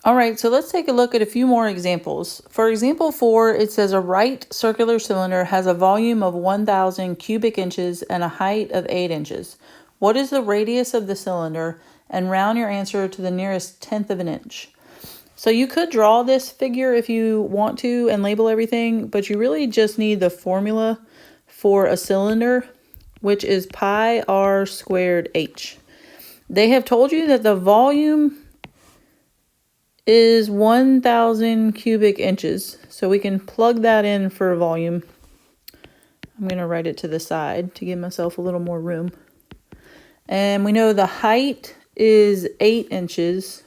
All right, so let's take a look at a few more examples. For example 4, it says a right circular cylinder has a volume of 1,000 cubic inches and a height of 8 inches. What is the radius of the cylinder? And round your answer to the nearest tenth of an inch. So you could draw this figure if you want to and label everything, but you really just need the formula for a cylinder, which is pi r squared h. They have told you that the volume is 1,000 cubic inches. So we can plug that in for volume. I'm going to write it to the side to give myself a little more room. And we know the height is 8 inches.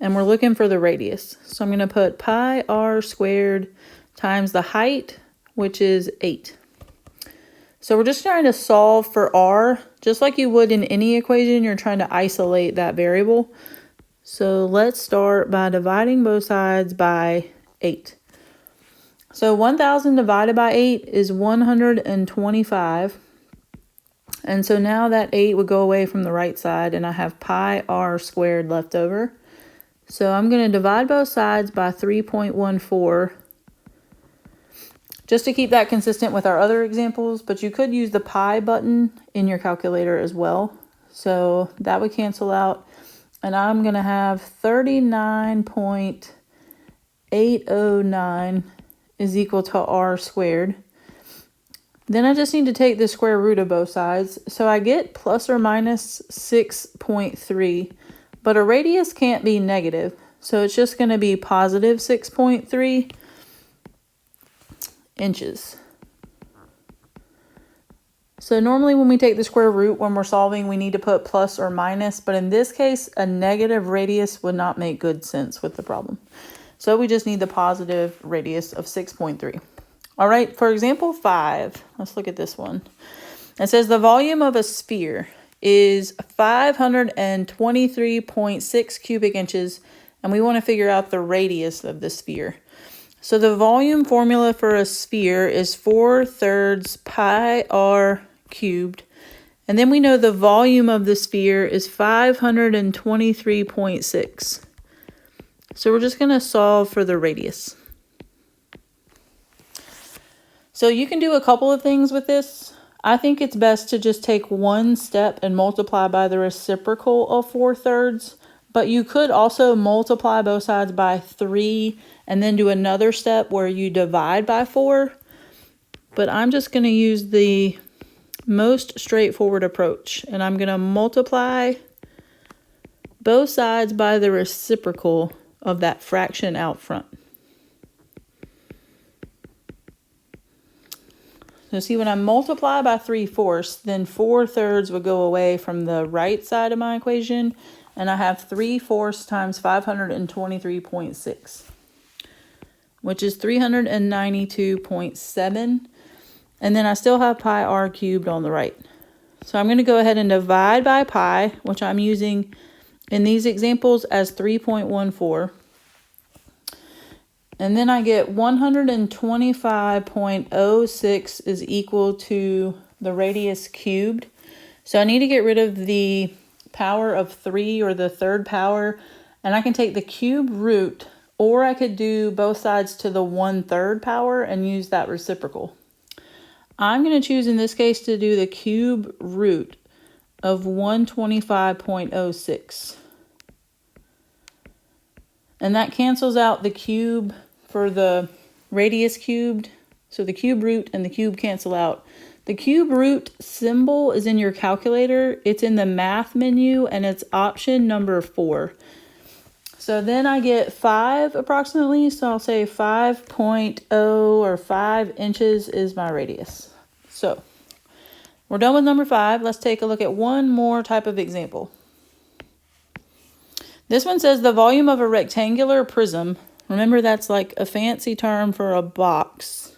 And we're looking for the radius. So I'm going to put pi r squared times the height, which is 8. So we're just trying to solve for r. Just like you would in any equation, you're trying to isolate that variable. So let's start by dividing both sides by 8. So 1,000 divided by 8 is 125. And so now that 8 would go away from the right side, and I have pi r squared left over. So I'm going to divide both sides by 3.14 just to keep that consistent with our other examples, but you could use the pi button in your calculator as well. So that would cancel out. And I'm going to have 39.809 is equal to r squared. Then I just need to take the square root of both sides. So I get plus or minus 6.3, but a radius can't be negative. So it's just going to be positive 6.3 inches. So normally when we take the square root when we're solving, we need to put plus or minus, but in this case, a negative radius would not make good sense with the problem. So we just need the positive radius of 6.3. All right, for example 5, let's look at this one. It says the volume of a sphere is 523.6 cubic inches, and we want to figure out the radius of the sphere. So the volume formula for a sphere is 4/3 pi r cubed. And then we know the volume of the sphere is 523.6. So we're just going to solve for the radius. So you can do a couple of things with this. I think it's best to just take one step and multiply by the reciprocal of 4/3. But you could also multiply both sides by 3 and then do another step where you divide by 4. But I'm just going to use the most straightforward approach. And I'm going to multiply both sides by the reciprocal of that fraction out front. So see, when I multiply by 3/4, then 4/3 would go away from the right side of my equation. And I have 3/4 times 523.6, which is 392.7. And then I still have pi r cubed on the right. So I'm going to go ahead and divide by pi, which I'm using in these examples as 3.14. And then I get 125.06 is equal to the radius cubed. So I need to get rid of the power of 3 or the third power. And I can take the cube root, or I could do both sides to the 1/3 power and use that reciprocal. I'm going to choose in this case to do the cube root of 125.06. And that cancels out the cube for the radius cubed. So the cube root and the cube cancel out. The cube root symbol is in your calculator. It's in the math menu and it's option number 4. So then I get 5 approximately. So I'll say 5.0 or 5 inches is my radius. So we're done with number 5. Let's take a look at one more type of example. This one says the volume of a rectangular prism. Remember, that's like a fancy term for a box.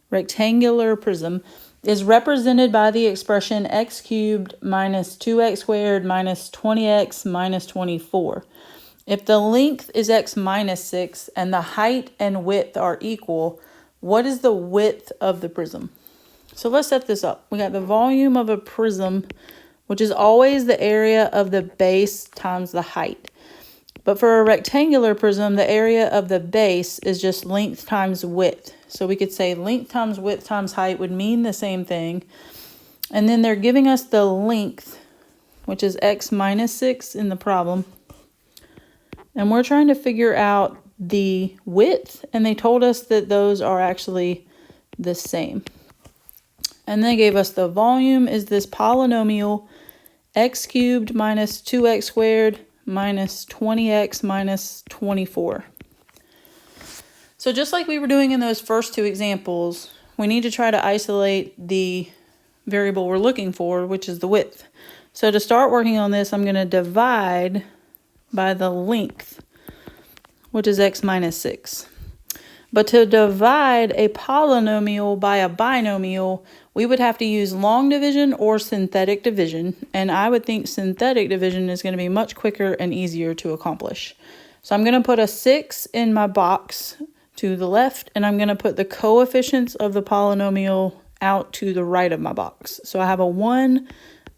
Rectangular prism is represented by the expression x cubed minus 2x squared minus 20x minus 24. If the length is x minus 6 and the height and width are equal, what is the width of the prism? So let's set this up. We got the volume of a prism, which is always the area of the base times the height. But for a rectangular prism, the area of the base is just length times width. So we could say length times width times height would mean the same thing. And then they're giving us the length, which is x minus 6 in the problem. And we're trying to figure out the width, and they told us that those are actually the same. And they gave us the volume is this polynomial x cubed minus 2x squared minus 20x minus 24. So just like we were doing in those first two examples, we need to try to isolate the variable we're looking for, which is the width. So to start working on this, I'm going to divide by the length, which is x minus 6. But to divide a polynomial by a binomial, we would have to use long division or synthetic division. And I would think synthetic division is going to be much quicker and easier to accomplish. So I'm going to put a 6 in my box to the left, and I'm going to put the coefficients of the polynomial out to the right of my box. So I have a 1,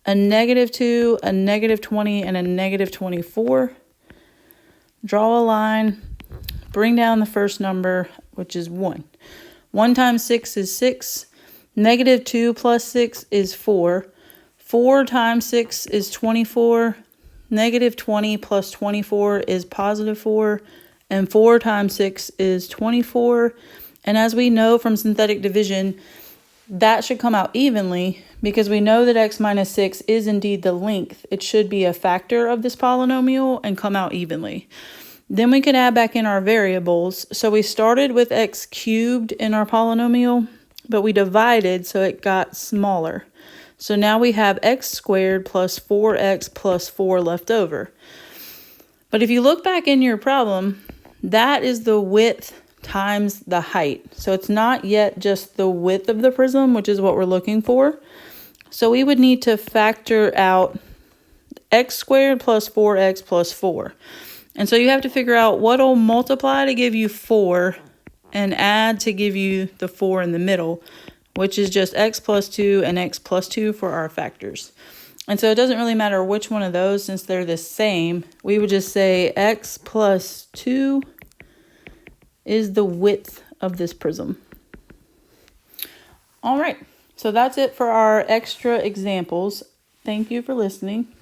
a -2, a -20, and a -24. Draw a line, bring down the first number, which is 1. 1 times 6 is 6. -2 plus 6 is 4. 4 times 6 is 24. -20 plus 24 is +4. And 4 times 6 is 24. And as we know from synthetic division, that should come out evenly because we know that x minus 6 is indeed the length. It should be a factor of this polynomial and come out evenly. Then we can add back in our variables. So we started with x cubed in our polynomial, but we divided so it got smaller. So now we have x squared plus 4x plus 4 left over. But if you look back in your problem, that is the width times the height. So it's not yet just the width of the prism, which is what we're looking for. So we would need to factor out x squared plus 4x plus 4. And so you have to figure out what will multiply to give you 4 and add to give you the 4 in the middle, which is just x plus 2 and x plus 2 for our factors. And so it doesn't really matter which one of those, since they're the same. We would just say x plus 2 is the width of this prism. All right, so that's it for our extra examples. Thank you for listening.